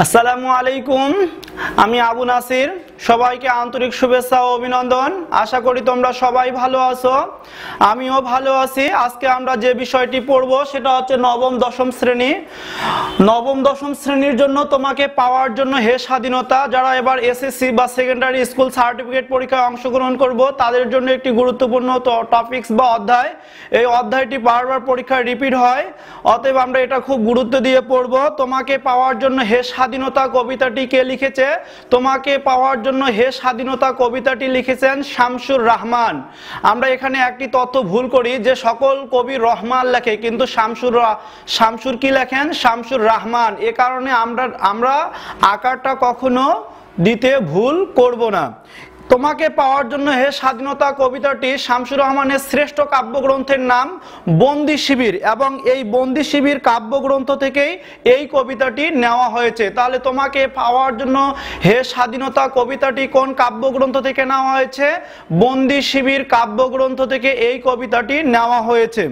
আসসালামু আলাইকুম। আমি আবু নাসির। সবাইকে আন্তরিক শুভেচ্ছা ও অভিনন্দন। আশা করি তোমরা সবাই ভালো আছো, আমিও ভালো আছি। আজকে আমরা যে বিষয়টি পড়ব সেটা হচ্ছে নবম দশম শ্রেণী। নবম দশম শ্রেণীর জন্য তোমাকে পাওয়ার জন্য হে স্বাধীনতা, যারা এবার এসএসসি বা সেকেন্ডারি স্কুল সার্টিফিকেট পরীক্ষায় অংশগ্রহণ করব তাদের জন্য একটি গুরুত্বপূর্ণ টপিকস বা অধ্যায়। এই অধ্যায়টি বারবার পরীক্ষায় রিপিট হয়, অতএব আমরা এটা খুব গুরুত্ব দিয়ে পড়ব। তোমাকে পাওয়ার জন্য হে স্বাধীনতা কবিতাটি কে লিখেছে? তোমাকে পাওয়ার জন্য হে স্বাধীনতা কবিতাটি লিখেছেন শামসুর রাহমান। আমরা এখানে একটি তথ্য ভুল করি যে সকল কবি রহমান লেখে, কিন্তু শামসুর কি লেখেন? শামসুর রাহমান। এ কারণে আমরা আকারটা কখনো দিতে ভুল করব না। তোমাকে পাওয়ার জন্য হে স্বাধীনতা কবিতাটি শামসুর রহমানের শ্রেষ্ঠ কাব্যগ্রন্থের নাম বন্দি শিবির, এবং এই বন্দি শিবির কাব্যগ্রন্থ থেকেই এই কবিতাটি নেওয়া হয়েছে। তাহলে তোমাকে পাওয়ার জন্য হে স্বাধীনতা কবিতাটি কোন কাব্যগ্রন্থ থেকে নেওয়া হয়েছে? বন্দি শিবির কাব্যগ্রন্থ থেকে এই কবিতাটি নেওয়া হয়েছে।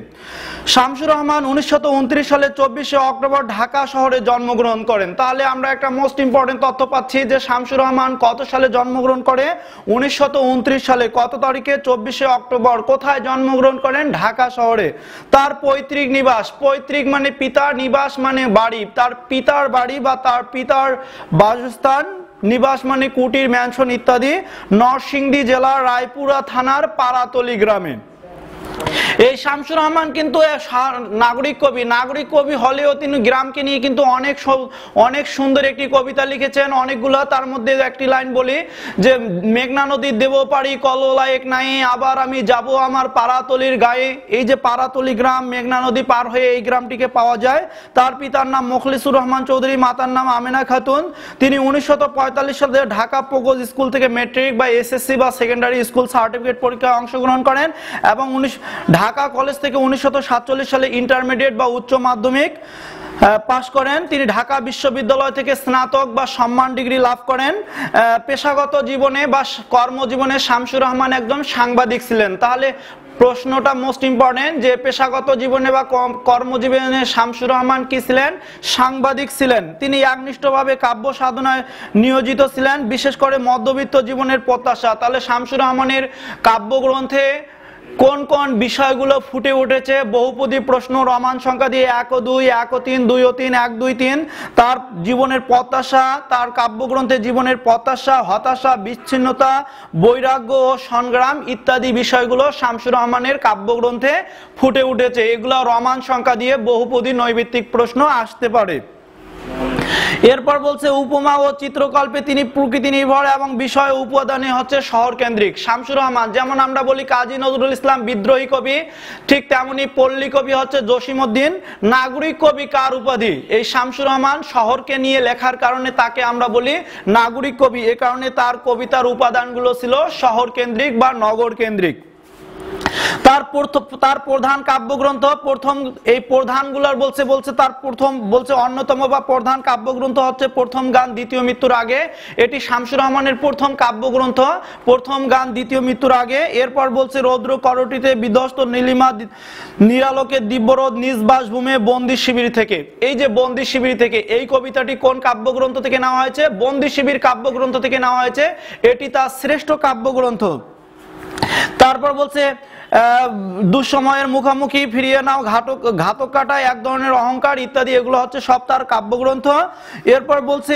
শামসুর রহমান 1929 সালে 24শে অক্টোবর ঢাকা শহরে জন্মগ্রহণ করেন। তাহলে আমরা একটা মোস্ট ইম্পর্টেন্ট তথ্য পাচ্ছি যে শামসুর রহমান কত সালে জন্মগ্রহণ করে? 1929 সালে। কত তারিখে? 24শে অক্টোবর। কোথায় জন্মগ্রহণ করেন? ঢাকা শহরে। তার পৈতৃক নিবাস, পৈতৃক মানে পিতার, নিবাস মানে বাড়ি, তার পিতার বাড়ি বা তার পিতার বাসস্থান, নিবাস মানে কুটির, ম্যানশন ইত্যাদি, নরসিংদী জেলার রায়পুরা থানার পাড়াতলি গ্রামে। এই শামসুর রহমান কিন্তু নাগরিক কবি হলেও তিনি গ্রামকে নিয়ে কিন্তু অনেক সুন্দর একটি কবিতা লিখেছেন, অনেকগুলো। তার মধ্যে একটি লাইন বলি যে মেঘনা নদীর দেব পারি কললা এক নাই, আবার আমি যাব আমার পাড়াতলির গায়ে। এই যে পাড়াতলি গ্রাম, মেঘনা নদী পার হয়ে এই গ্রামটিকে পাওয়া যায়। তার পিতার নাম মুখলিসুর রহমান চৌধুরী, মাতার নাম আমেনা খাতুন। তিনি 1945 সালে ঢাকা পোগোজ স্কুল থেকে মেট্রিক বা এসএসসি বা সেকেন্ডারি স্কুল সার্টিফিকেট পরীক্ষায় অংশগ্রহণ করেন এবং ঢাকা কলেজ থেকে 1947 সালে ইন্টারমিডিয়েট বা উচ্চ মাধ্যমিক পাশ করেন। তিনি ঢাকা বিশ্ববিদ্যালয় থেকে স্নাতক বা সম্মান ডিগ্রি লাভ করেন। পেশাগত জীবনে বা কর্মজীবনে শামসুর রহমান একজন সাংবাদিক ছিলেন। তাহলে প্রশ্নটা মোস্ট ইম্পর্টেন্ট যে পেশাগত জীবনে বা কর্মজীবনে শামসুর রহমান কি ছিলেন? সাংবাদিক ছিলেন। তিনি একনিষ্ঠভাবে কাব্য সাধনায় নিয়োজিত ছিলেন, বিশেষ করে মধ্যবিত্ত জীবনের প্রত্যাশা। তাহলে শামসুর রহমানের কাব্যগ্রন্থে কোন কোন বিষয়গুলো ফুটে উঠেছে? বহুপদী প্রশ্ন, রমান সংখ্যা দিয়ে 1 ও 2, 1 ও 3, 2 ও 3, 1, 2, 3। তার জীবনের প্রত্যাশা, তার কাব্যগ্রন্থে জীবনের প্রত্যাশা, হতাশা, বিচ্ছিন্নতা, বৈরাগ্য ও সংগ্রাম ইত্যাদি বিষয়গুলো শামসুর রহমানের কাব্যগ্রন্থে ফুটে উঠেছে। এগুলো রমান সংখ্যা দিয়ে বহুপদী নৈর্ব্যক্তিক প্রশ্ন আসতে পারে। এরপর বলছে উপমা ও চিত্রকল্পে তিনি প্রকৃতি নির্ভর এবং বিষয় উপাদানে হচ্ছে শহর কেন্দ্রিক। শামসুর রহমান, যেমন আমরা বলি কাজী নজরুল ইসলাম বিদ্রোহী কবি, ঠিক তেমনি পল্লী কবি হচ্ছে জসিমউদ্দিন। নাগরিক কবি কার উপাধি? এই শামসুর রহমান শহরকে নিয়ে লেখার কারণে তাকে আমরা বলি নাগরিক কবি। এ কারণে তার কবিতার উপাদানগুলো ছিল শহর কেন্দ্রিক বা নগর কেন্দ্রিক। তার প্রধান কাব্যগ্রন্থ, প্রথম এই প্রধানগুলোর বলছে তার প্রথম অন্যতম বা প্রধান কাব্যগ্রন্থ হচ্ছে প্রথম গান দ্বিতীয় মৃত্যুর আগে। এটি শামসুর রহমানের প্রথম কাব্যগ্রন্থ, প্রথম গান দ্বিতীয় মৃত্যুর আগে। এরপর বলছে রৌদ্র করটিতে বিধ্বস্ত নীলিমা নিরালোকে দিব্যরোদ নিজ বাসভূমে বন্দি শিবির থেকে। এই যে বন্দি শিবির থেকে, এই কবিতাটি কোন কাব্যগ্রন্থ থেকে নেওয়া হয়েছে? বন্দি শিবির কাব্যগ্রন্থ থেকে নেওয়া হয়েছে। এটি তার শ্রেষ্ঠ কাব্যগ্রন্থ। তারপর বলছে দুঃসময়ের মুখোমুখি, ফিরিয়ে নাও ঘাতক কাটায়, এক ধরনের অহংকার ইত্যাদি, এগুলো হচ্ছে সব তার কাব্যগ্রন্থ। এরপর বলছে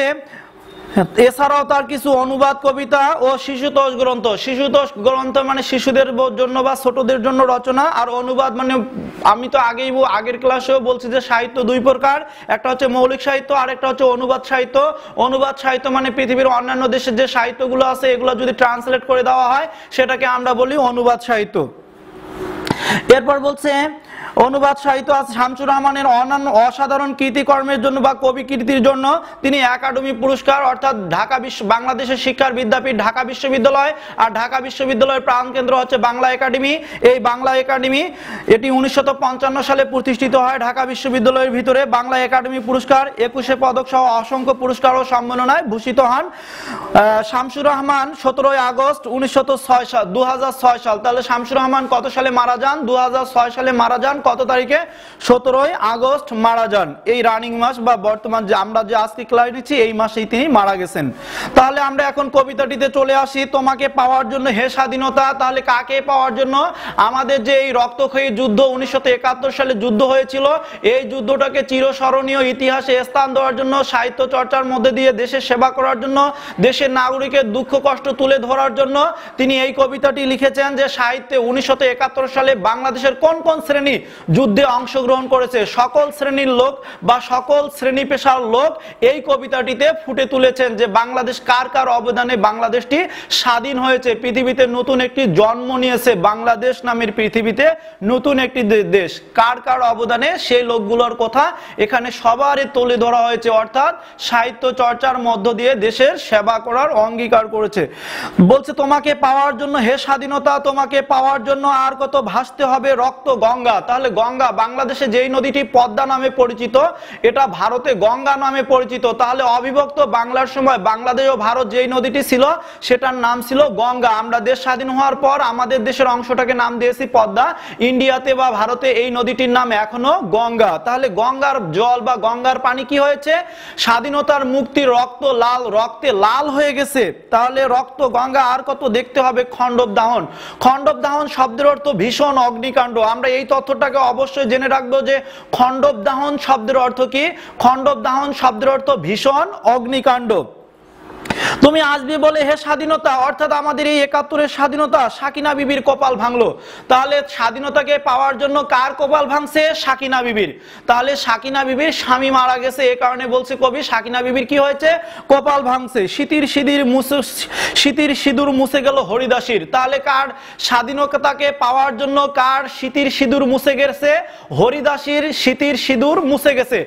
এছাড়াও তার কিছু অনুবাদ কবিতা ও শিশুতোষ গ্রন্থ। শিশুতোষ গ্রন্থ মানে শিশুদের জন্য বা ছোটদের জন্য রচনা, আর অনুবাদ মানে আমি তো আগের ক্লাসেও বলছি যে সাহিত্য দুই প্রকার, একটা হচ্ছে মৌলিক সাহিত্য আর একটা হচ্ছে অনুবাদ সাহিত্য। অনুবাদ সাহিত্য মানে পৃথিবীর অন্যান্য দেশের যে সাহিত্যগুলো আছে এগুলো যদি ট্রান্সলেট করে দেওয়া হয় সেটাকে আমরা বলি অনুবাদ সাহিত্য। এরপর বলছে অনুবাদ সাহিত্য আছে শামসুর রহমানের অন্যান্য অসাধারণ কৃতিকর্মের জন্য বা কবি কীর্তির জন্য তিনি একাডেমি পুরস্কার, অর্থাৎ বাংলাদেশের শিক্ষার বিদ্যাপীঠ ঢাকা বিশ্ববিদ্যালয়, আর ঢাকা বিশ্ববিদ্যালয়ের প্রাণকেন্দ্র হচ্ছে বাংলা একাডেমি। এই বাংলা একাডেমি এটি 1955 সালে প্রতিষ্ঠিত হয় ঢাকা বিশ্ববিদ্যালয়ের ভিতরে। বাংলা একাডেমি পুরস্কার 21 পদক সহ অসংখ্য পুরস্কার ও সম্মাননায় ভূষিত হন শামসুর রহমান 17 আগস্ট 2006 সাল। তাহলে শামসুর রহমান কত সালে মারা যান? 2006 সালে মারা যান। কত তারিখে? 17 আগস্ট মারা যান। এই রানিং মাস বা বর্তমান যে আমরা যে আজকে ক্লাস নিচ্ছি এই মাসেই তিনি মারা গেছেন। তাহলে আমরা এখন কবিতাটিতে চলে আসি। তোমাকে পাওয়ার জন্য হে স্বাধীনতা, তাহলে কাকে পাওয়ার জন্য? আমাদের যে এই রক্তক্ষয়ী যুদ্ধ 1971 সালে যুদ্ধ হয়েছিল, এই যুদ্ধটাকে চিরস্মরণীয় ইতিহাসে স্থান দেওয়ার জন্য, সাহিত্য চর্চার মধ্যে দিয়ে দেশের সেবা করার জন্য, দেশের নাগরিকের দুঃখ কষ্ট তুলে ধরার জন্য তিনি এই কবিতাটি লিখেছেন যে সাহিত্যে 1971 সালে বাংলাদেশের কোন কোন শ্রেণী যুদ্ধে অংশগ্রহণ করেছে, সকল শ্রেণীর লোক বা সকল শ্রেণী পেশার লোক এই কবিতাটিতে ফুটে তুলেছেন যে বাংলাদেশ কার কার অবদানে বাংলাদেশটি স্বাধীন হয়েছে, পৃথিবীতে নতুন একটি জন্ম নিয়েছে, বাংলাদেশ নামের পৃথিবীতে নতুন একটি দেশ, কার কার অবদানে সেই লোকগুলোর কথা এখানে সবারই তুলে ধরা হয়েছে। অর্থাৎ সাহিত্য চর্চার মধ্য দিয়ে দেশের সেবা করার অঙ্গীকার করেছে। বলছে তোমাকে পাওয়ার জন্য হে স্বাধীনতা, তোমাকে পাওয়ার জন্য আর কত ভাসতে হবে রক্ত গঙ্গা। তাহলে গঙ্গা, বাংলাদেশে যেই নদীটি পদ্মা নামে পরিচিত, এটা ভারতে গঙ্গা নামে পরিচিত। তাহলে অবিভক্ত বাংলার সময় বাংলাদেশ ও ভারত যেই নদীটি ছিল সেটার নাম ছিল গঙ্গা। আমরা দেশ স্বাধীন হওয়ার পর আমাদের দেশের অংশটাকে নাম দিয়েছি পদ্মা। ইন্ডিয়াতে বা ভারতে এই নদীটির নাম এখনো গঙ্গা। তাহলে গঙ্গার জল বা গঙ্গার পানি কি হয়েছে? স্বাধীনতার মুক্তি রক্ত লাল, রক্তে লাল হয়ে গেছে। তাহলে রক্ত গঙ্গা আর কত দেখতে হবে খণ্ডব দাহন। খণ্ডব দাহন শব্দের অর্থ ভীষণ অগ্নিকাণ্ড। আমরা এই তথ্যটাকে অবশ্যই জেনে রাখবো যে খণ্ডব দাহন শব্দের অর্থ কি? খণ্ডব দাহন শব্দের অর্থ ভীষণ অগ্নিকাণ্ড। তুমি আসবে বলে হে স্বাধীনতা, অর্থাৎ আমাদের এই 71-এর স্বাধীনতা সাকিনা বিবির কপাল ভাঙলো। তাহলে স্বাধীনতাকে পাওয়ার জন্য কার কপাল ভাঙছে? সাকিনা বিবির। তাহলে সাকিনা বিবির স্বামী মারা গেছে, এই কারণে বলছে কবি সাকিনা বিবির কি হয়েছে? কপাল ভাঙছে। শীতির সিঁদুর মুছে গেল হরিদাসীর। তাহলে কার স্বাধীনতাকে পাওয়ার জন্য কার শীতির সিঁদুর মুছে গেছে? হরিদাসীর শীতির সিঁদুর মুছে গেছে।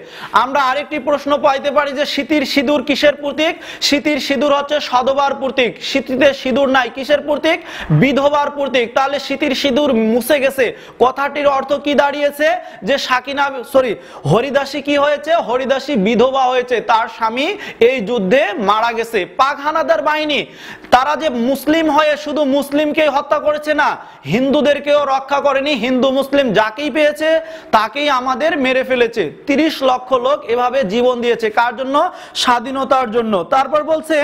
আমরা আরেকটি প্রশ্ন পাইতে পারি যে শীতির সিঁদুর কিসের প্রতীক? শীতির সিঁদুর হচ্ছে সধবার প্রতীক। শীতিতে সিঁদুর নাই, কিসের প্রতীক? বিধবার প্রতীক। তাহলে শীতির সিঁদুর মুছে গেছে কথাটির অর্থ কি দাঁড়িয়েছে? যে হরিদাসী কি হয়েছে? হরিদাসী বিধবা হয়েছে, তার স্বামী এই যুদ্ধে মারা গেছে। পাক হানাদার বাহিনী তারা যে মুসলিম হয়ে শুধু মুসলিমকেই হত্যা করেছে না, হিন্দুদেরকেও রক্ষা করেনি। হিন্দু মুসলিম যাকেই পেয়েছে তাকেই আমাদের মেরে ফেলেছে। 30 লক্ষ লোক এভাবে জীবন দিয়েছে কার জন্য? স্বাধীনতার জন্য। তারপর বলছে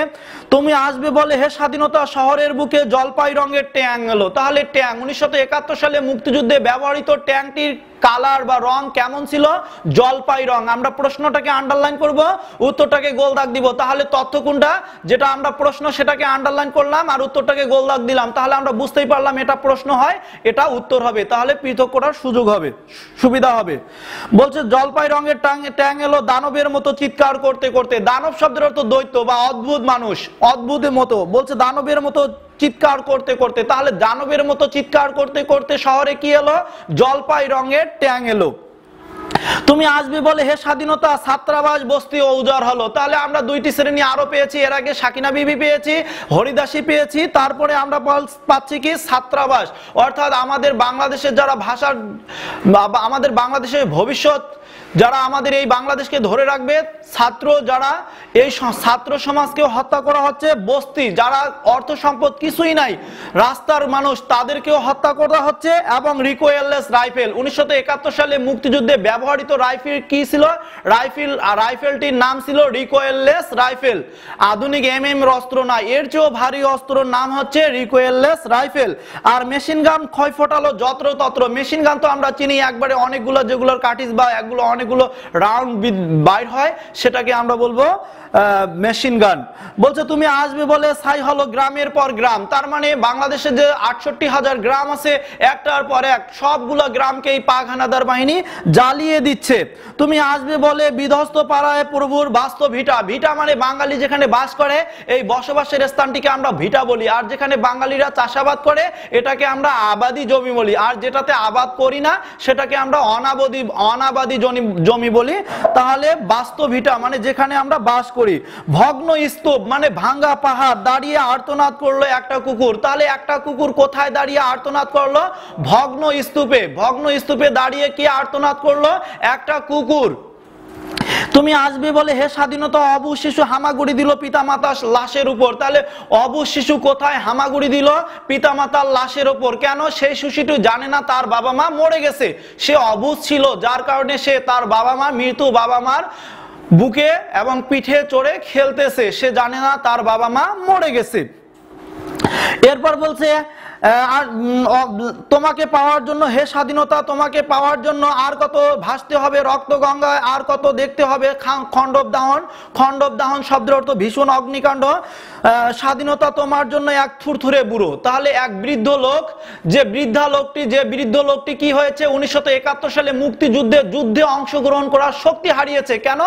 তুমি আসবে বলে হে স্বাধীনতা, শহরের বুকে জলপাই রঙের ট্যাং এলো। তাহলে ট্যাং 1971 সালে মুক্তিযুদ্ধে ব্যবহৃত ট্যাংটির কালার বা রং কেমন ছিল? জলপাই রং। আমরা প্রশ্নটাকে আন্ডারলাইন করব, উত্তরটাকে গোল দাগ দিব। তাহলে তথ্য কোনটা? যেটা আমরা প্রশ্ন সেটাকে আন্ডারলাইন করলাম আর উত্তরটাকে গোল দাগ দিলাম। তাহলে আমরা বুঝতেই পারলাম এটা প্রশ্ন হয়, এটা উত্তর হবে। তাহলে পৃথক করার সুযোগ হবে, সুবিধা হবে। বলছে জলপাই রঙের ট্যাং এলো দানবের মতো চিৎকার করতে করতে। দানব শব্দের অর্থ দৈত্য বা অদ্ভুত মানুষ, অদ্ভুতের মতো। বলছে দানবের মতো চিৎকার করতে করতে। তাহলে দানবের মতো চিৎকার করতে করতে শহরে কি এলো? জলপাই রঙের ট্যাং এলো। তুমি আসবে বলে হে স্বাধীনতা, ছাত্রাবাস বস্তি ও উজাড় হলো। তাহলে আমরা দুইটি শ্রেণী আরো পেয়েছি, এর আগে সাকিনা বিবি পেয়েছি, হরিদাসী পেয়েছি, তারপরে আমরা পাচ্ছি কি? ছাত্রাবাস। অর্থাৎ আমাদের বাংলাদেশের যারা ভাষার, আমাদের বাংলাদেশের ভবিষ্যৎ যারা আমাদের এই বাংলাদেশকে ধরে রাখবে, ছাত্র যারা, এই ছাত্র সমাজকে হত্যা করা হচ্ছে। বস্তি যারা অর্থ সম্পদ কিছুই নাই, রাস্তার মানুষ, তাদেরকেও হত্যা করা হচ্ছে। এবং রিকোয়েললেস রাইফেল 1971 সালে মুক্তিযুদ্ধে ব্যবহৃত রাইফেল কি ছিল? রাইফেলটির নাম ছিল রিকোয়েললেস রাইফেল। আধুনিক এমএম অস্ত্র না, এর চেয়েও ভারী অস্ত্রর নাম হচ্ছে রিকোয়েললেস রাইফেল। আর মেশিন গান ক্ষয় ফোটালো যত্রতত্র। মেশিন গান তো আমরা চিনি, একবারে অনেকগুলো, যেগুলোর কাটিস বা এগুলো অনেকগুলো রাউন্ড বাইর হয়, সেটাকে আমরা বলবো মেশিন গান। বলছে তুমি আসবে বলে ছাই হলো গ্রামের পর গ্রাম। তার মানে বাংলাদেশে যে 68,000 গ্রাম আছে, একটার পর এক সবগুলো গ্রামকে এই পাক হানাদার বাহিনী জ্বালিয়ে দিচ্ছে। তুমি আসবে বলে বিধ্বস্ত পাড়ায় প্রভুর বাস্তব ভিটা। ভিটা মানে বাঙালি যেখানে বাস করে, এই বসবাসের স্থানটিকে আমরা ভিটা বলি। আর যেখানে বাঙালিরা চাষাবাদ করে এটাকে আমরা আবাদি জমি বলি। আর যেটাতে আবাদ করি না সেটাকে আমরা অনাবাদি জমি বলি। তাহলে বাস্তব ভিটা মানে যেখানে আমরা বাস করি। ভগ্ন স্তূপ মানে ভাঙ্গা পাহাড়, দাঁড়িয়ে আর্তনাদ করলো একটা কুকুর। তাহলে একটা কুকুর কোথায় দাঁড়িয়ে আর্তনাদ করলো? ভগ্ন স্তূপে। ভগ্ন স্তূপে দাঁড়িয়ে কি আর্তনাদ করলো? একটা কুকুর। তুমি আসবে বলে হে স্বাধীনতা, অবুঝ শিশু হামাগুড়ি দিল পিতামাতার লাশের উপর। তাহলে অবুঝ শিশু কোথায় হামাগুড়ি দিল? পিতামাতার লাশের উপর। কেন? সেই শিশুটি জানে না তার বাবা মা মরে গেছে, সে অবুঝ ছিল, যার কারণে সে তার বাবা মা, মৃত্যু বাবা মার বুকে এবং পিঠে চড়ে খেলতেছে, সে জানে না তার বাবা মা মরে গেছে। এরপর বলছে তোমাকে পাওয়ার জন্য হে স্বাধীনতা, তোমাকে পাওয়ার জন্য আর কত ভাসতে হবে রক্ত গঙ্গায়, আর কত দেখতে হবে খণ্ডব দাহন। খণ্ডব দাহন শব্দের অর্থ ভীষণ অগ্নিকাণ্ড। স্বাধীনতা তোমার জন্য এক থুরথুরে বুড়ো। তাহলে এক বৃদ্ধ লোক, যে বৃদ্ধ লোকটি কি হয়েছে? 1971 সালে যুদ্ধে অংশগ্রহণ করার শক্তি হারিয়েছে। কেন?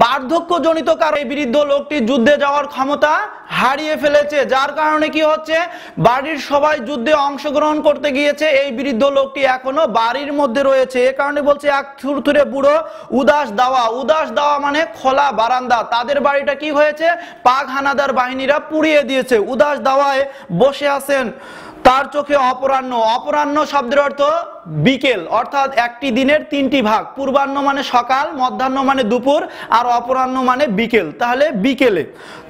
বার্ধক্যজনিত কারণে এই বৃদ্ধ লোকটি যুদ্ধে যাওয়ার ক্ষমতা হারিয়ে ফেলেছে, যার কারণে কি হচ্ছে? বাড়ির সবাই যুদ্ধে অংশগ্রহণ করতে গিয়েছে, এই বৃদ্ধ লোকটি এখনো বাড়ির মধ্যে রয়েছে। এ কারণে বলছে এক থুরথুরে বুড়ো। উদাস দাওয়া মানে খোলা বারান্দা। তাদের বাড়িটা কি হয়েছে? পাক হানাদার বাহিনীরা পুড়িয়ে দিয়েছে। উদাস দাওয়ায় বসে আছেন, তার চোখে অপরাহ্ন। অপরাহ্ন শব্দের অর্থ বিকেল, অর্থাৎ একটি দিনের তিনটি ভাগ। পূর্বাহ্ন মানে সকাল, মধ্যাহ্ন মানে দুপুর, আর অপরাহ্ন মানে বিকেল। তাহলে বিকেলে,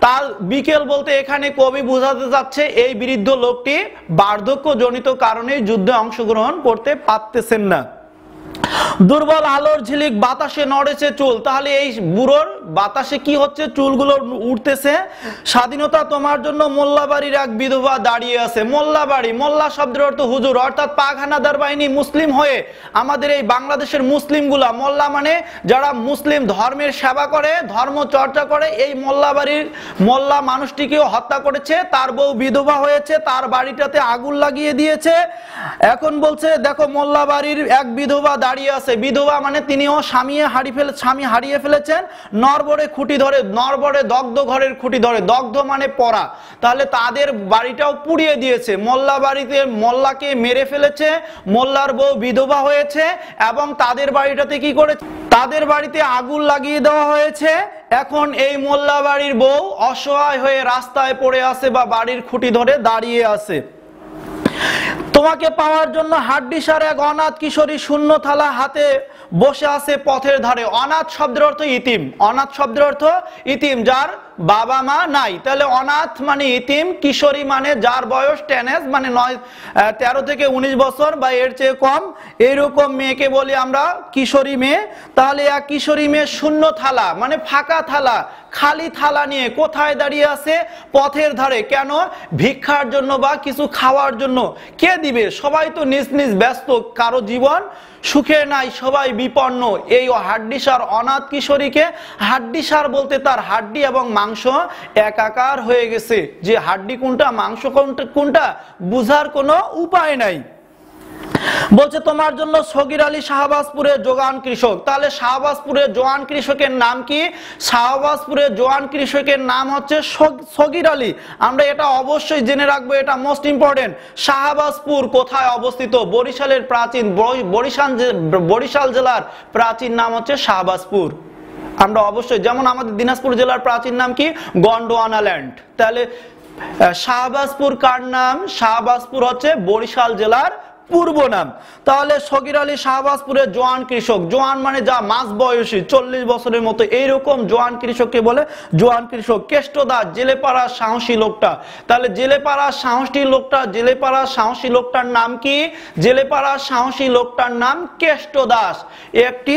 তার বিকেল বলতে এখানে কবি বোঝাতে যাচ্ছে এই বৃদ্ধ লোকটি বার্ধক্যজনিত কারণে যুদ্ধে অংশগ্রহণ করতে পারতেছেন না। দুর্বল আলোর ঝিলিক, বাতাসে নড়েছে চুল। তাহলে এই বুড়োর বাতাসে কি হচ্ছে? চুলগুলো উঠতেছে। স্বাধীনতা তোমার জন্য মোল্লাবাড়ির এক বিধবা দাঁড়িয়ে আছে। মোল্লা শব্দের অর্থ হুজুর, অর্থাৎ পাক হানাদার বাহিনী মুসলিম হয়ে আমাদের এই বাংলাদেশের মুসলিমগুলা, মোল্লা মানে যারা মুসলিম ধর্মের সেবা করে, ধর্ম চর্চা করে, এই মোল্লা মানুষটিকেও হত্যা করেছে। তার বউ বিধবা হয়েছে, তার বাড়িটাতে আগুন লাগিয়ে দিয়েছে। এখন বলছে দেখো মোল্লা বাড়ির এক বিধবা দাঁড়িয়ে আছে। বিধবা মানে তিনিও স্বামী হারিয়ে ফেলেছেন। নরবরে খুঁটি ধরে, নরবরে দগ্ধ ঘরের খুঁটি ধরে, দগ্ধ মানে পড়া। তাহলে তাদের বাড়িটাও পুড়িয়ে দিয়েছে। মোল্লাকে মেরে ফেলেছে, মোল্লার বউ বিধবা হয়েছে, এবং তাদের বাড়িটাতে কি করে? তাদের বাড়িতে আগুন লাগিয়ে দেওয়া হয়েছে। এখন এই মোল্লা বাড়ির বউ অসহায় হয়ে রাস্তায় পড়ে আছে বা বাড়ির খুঁটি ধরে দাঁড়িয়ে আছে। তোমাকে পাওয়ার জন্য হাড্ডিসার এক অনাথ কিশোরী শূন্য থালা হাতে বসে আছে পথের ধারে। অনাথ শব্দের অর্থ ইতিম। অনাথ শব্দের অর্থ ইতিম, যার বাবা মা নাই। তাহলে অনাথ মানে ইতিম, কিশোরী মানে যার বয়স টেনেজ মানে 13 থেকে 19 বছর বা এর চেয়ে কম, এইরকম মেয়েকে বলি আমরা কিশোরী মেয়ে। তাহলে এক কিশোরী মেয়ে শূন্য থালা মানে ফাঁকা থালা, খালি থালা নিয়ে কোথায় দাঁড়িয়ে আছে? পথের ধারে। কেন? ভিক্ষার জন্য বা কিছু খাওয়ার জন্য। কে দিবে? সবাই তো নিজ নিজ ব্যস্ত, কারো জীবন সুখে নাই, সবাই বিপন্ন। এই হাড্ডিসার অনাথ কিশোরীকে, হাড্ডিসার বলতে তার হাড্ডি এবং মাংস একাকার হয়ে গেছে, যে হাড্ডি কোনটা মাংস কোনটা বুঝার কোনো উপায় নাই। বলছে তোমার জন্য সগির আলী শাহবাজপুরের জোয়ান কৃষক। তাহলে শাহবাজপুরের জোয়ান কৃষকের নাম কি? শাহবাজপুরের জোয়ান কৃষকের নাম হচ্ছে সগির আলী। আমরা এটা অবশ্যই জেনে রাখবো, এটা মোস্ট ইম্পর্টেন্ট। শাহবাজপুর কোথায় অবস্থিত? বরিশালের প্রাচীন, বরিশাল জেলার প্রাচীন নাম হচ্ছে শাহবাজপুর। আমরা অবশ্যই, যেমন আমাদের দিনাজপুর জেলার প্রাচীন নাম কি? গন্ডোয়ানা ল্যান্ড। তাহলে শাহবাজপুর কার নাম? শাহবাজপুর হচ্ছে বরিশাল জেলার পূর্ব নাম। তাহলে সগির আলী শাহবাজপুরের জোয়ান কৃষক। জোয়ান মানে যা মাঝ বয়সী, 40 বছরের মতো, এইরকম জোয়ান কৃষককে বলে জোয়ান কৃষক। কেষ্টদাস জেলেপাড়ার সাহসী লোকটা। তাহলে জেলেপাড়ার সাহসী লোকটার নাম কি? জেলেপাড়ার সাহসী লোকটার নাম কেষ্টদাস। একটি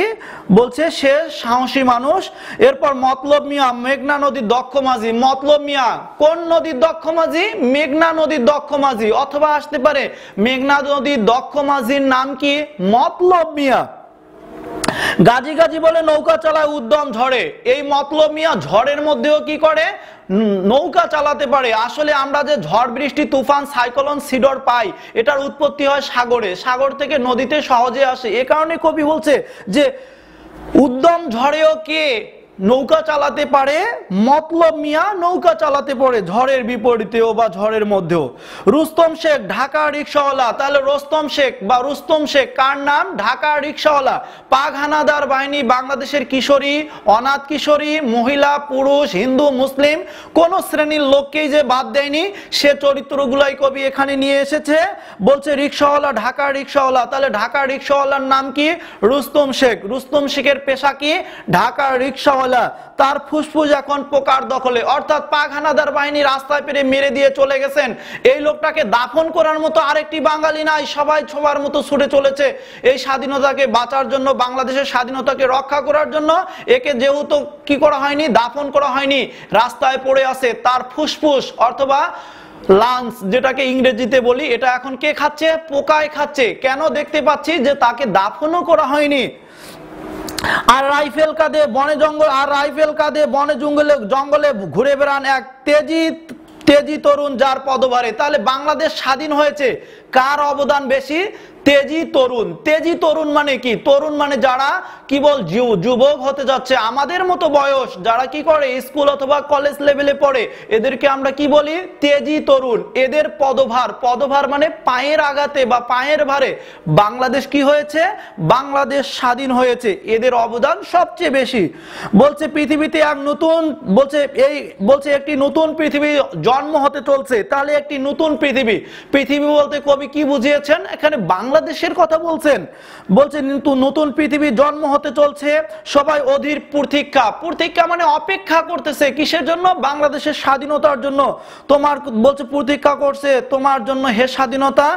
বলছে সে সাহসী মানুষ। এরপর মতলব মিয়া মেঘনা নদীর দক্ষ মাঝি। মতলব মিয়া কোন নদীর দক্ষ মাঝি? মেঘনা নদীর দক্ষ মাঝি। অথবা আসতে পারে মেঘনা নদীর দক্ষ মাঝির নাম কি? মতলব মিয়া। গাজী বলে নৌকা চালায় উদ্যম ঝড়ে। এই মতলব মিয়া ঝড়ের মধ্যেও কি করে? নৌকা চালাতে পারে। আসলে আমরা যে ঝড় বৃষ্টি তুফান সাইক্লোন সিডর পাই, এটার উৎপত্তি হয় সাগরে, সাগর থেকে নদীতে সহজে আসে। এ কারণে কবি বলছে যে উদ্যম ঝড়েও কে নৌকা চালাতে পারে? মতলব মিয়া নৌকা চালাতে পারে, ঝড়ের বিপরীতেও বা ঝড়ের মধ্যেও। রুস্তম শেখ ঢাকা রিক্সাওয়ালা। তাহলে রুস্তম শেখ কার নাম? ঢাকা রিক্সাওয়ালা। পাক হানাদার বাহিনী বাংলাদেশের কিশোরী, অনাথ কিশোরী, মহিলা, পুরুষ, হিন্দু, মুসলিম কোন শ্রেণীর লোককেই যে বাদ দেয়নি, সে চরিত্রগুলাই কবি এখানে নিয়ে এসেছে। বলছে রিক্সাওয়ালা, ঢাকা রিক্সাওয়ালা। তাহলে ঢাকা রিক্সাওয়ালার নাম কি? রুস্তম শেখ। রুস্তম শেখের পেশা কি? ঢাকা রিক্সাওয়ালা। হাওলা, তার ফুসফুস এখন পোকার দখলে, অর্থাৎ পাক হানাদার বাহিনী রাস্তায় পেরে মেরে দিয়ে চলে গেছেন। এই লোকটাকে দাফন করার মতো আরেকটি বাঙালি নাই, সবাই ছোবার মতো ছুটে চলেছে এই স্বাধীনতাকে বাঁচার জন্য, বাংলাদেশের স্বাধীনতাকে রক্ষা করার জন্য। একে যেহেতু কি করা হয়নি, দাফন করা হয়নি, রাস্তায় পড়ে আছে, তার ফুসফুস অথবা লাংস যেটাকে ইংরেজিতে বলি, এটা এখন কে খাচ্ছে? পোকায় খাচ্ছে। কেন? দেখতে পাচ্ছি যে তাকে দাফনও করা হয়নি। আর রাইফেল কাঁধে বনে জঙ্গলে ঘুরে বেড়ান এক তেজি তরুণ, যার পদভারে। তাহলে বাংলাদেশ স্বাধীন হয়েছে, কার অবদান বেশি? তেজি তরুণ। তেজি তরুণ মানে কি? তরুণ মানে যারা কেবল যুবক হতে যাচ্ছে, আমাদের মতো বয়স, যারা কি করে স্কুল অথবা কলেজ লেভেলে পড়ে, এদেরকে আমরা কি বলি? তেজি তরুণ। এদের পদভার মানে পায়ের আঘাতে বা পায়ের ভারে বাংলাদেশ কি হয়েছে? বাংলাদেশ স্বাধীন হয়েছে। এদের অবদান সবচেয়ে বেশি। বলছে পৃথিবীতে একটি নতুন পৃথিবী জন্ম হতে চলছে। তাহলে একটি নতুন পৃথিবী বলতে কবি কি বুঝিয়েছেন? এখানে বাংলাদেশের কথা বলছেন। বলছে নতুন পৃথিবী জন্ম হতে চলছে, সবাই অধীর প্রতীক্ষা মানে অপেক্ষা করতেছে কিসের জন্য? বাংলাদেশের স্বাধীনতার জন্য। তোমার বলছে প্রতীক্ষা করছে তোমার জন্য হে স্বাধীনতা।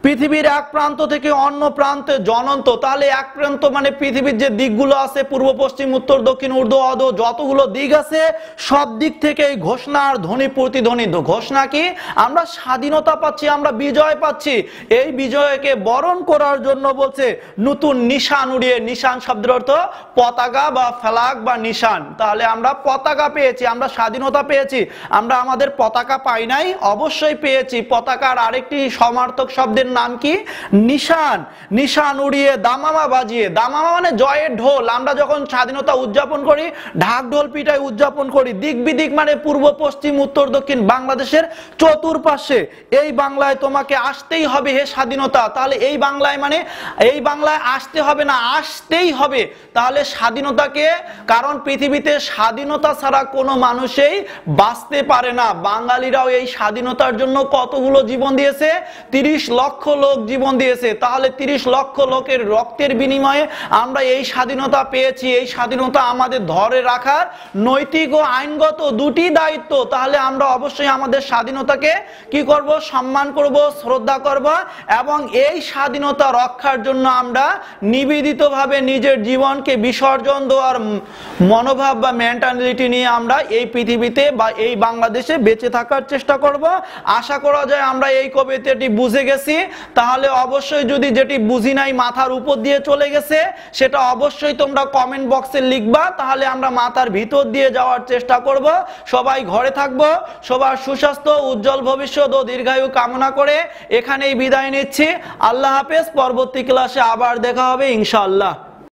পৃথিবীর এক প্রান্ত থেকে অন্য প্রান্তে জনন্ত। তাহলে এক প্রান্ত মানে পৃথিবীর যে দিকগুলো আছে, পূর্ব পশ্চিম উত্তর দক্ষিণ ঊর্ধ্ব অধ যতগুলো দিক আছে, সব দিক থেকে এই ঘোষণার ধ্বনি প্রতিধ্বনি। ঘোষণা কি? আমরা স্বাধীনতা পাচ্ছি, আমরা বিজয় পাচ্ছি। এই বিজয়কে বরণ করার জন্য বলছে নতুন নিশান উড়িয়ে, নিশান শব্দের অর্থ পতাকা বা ফ্ল্যাগ বা নিশান। তাহলে আমরা পতাকা পেয়েছি, আমরা স্বাধীনতা পেয়েছি। আমরা আমাদের পতাকা পাই নাই, অবশ্যই পেয়েছি। পতাকার আরেকটি সমার্থক শব্দের নাম কি? নিশান। নিশান উড়িয়ে দামামা বাজিয়ে, দামামা মানে জয়ের ঢোল। আমরা যখন স্বাধীনতা উদযাপন করি, ঢাক ঢোল পিটাই উদযাপন করি। দিক বিদিক মানে পূর্ব পশ্চিম উত্তর দক্ষিণ বাংলাদেশের চতুর্পাশে, এই বাংলায় তোমাকে আসতেই হবে হে স্বাধীনতা। তাহলে এই বাংলায় মানে এই বাংলায় আসতে হবে না, আসতেই হবে। তাহলে স্বাধীনতাকে, কারণ পৃথিবীতে স্বাধীনতা ছাড়া কোনো মানুষই বাঁচতে পারে না। বাঙালিরাও এই স্বাধীনতার জন্য কতগুলো জীবন দিয়েছে? 30 লক্ষ লোক জীবন দিয়েছে। তাহলে 30 লক্ষ লোকের রক্তের বিনিময়ে আমরা এই স্বাধীনতা পেয়েছি। এই স্বাধীনতা আমাদের ধরে রাখার নৈতিক ও আইনগত দুটি দায়িত্ব। তাহলে আমরা অবশ্যই আমাদের স্বাধীনতাকে কি করব? সম্মান করব, শ্রদ্ধা করব, এবং এই স্বাধীনতা রক্ষার জন্য আমরা নিবেদিতভাবে নিজের জীবনকে বিসর্জন দেওয়ার মনোভাব বা মেন্টালিটি নিয়ে আমরা এই পৃথিবীতে বা এই বাংলাদেশে বেঁচে থাকার চেষ্টা করব। আশা করা যায় আমরা এই কবিতাটি বুঝে গেছি। তাহলে অবশ্যই যদি যেটি বুঝি নাই, মাথার উপর দিয়ে চলে গেছে, সেটা অবশ্যই তোমরা কমেন্ট বক্সে লিখবা। তাহলে আমরা মাথার ভিতর দিয়ে যাওয়ার চেষ্টা করব। সবাই ঘরে থাকবো, সবার সুস্বাস্থ্য, উজ্জ্বল ভবিষ্যৎ ও দীর্ঘায়ু কামনা করে এখানেই বিদায় নিচ্ছি। আল্লাহ হাফেজ। পরবর্তী ক্লাসে আবার দেখা হবে ইনশাআল্লাহ।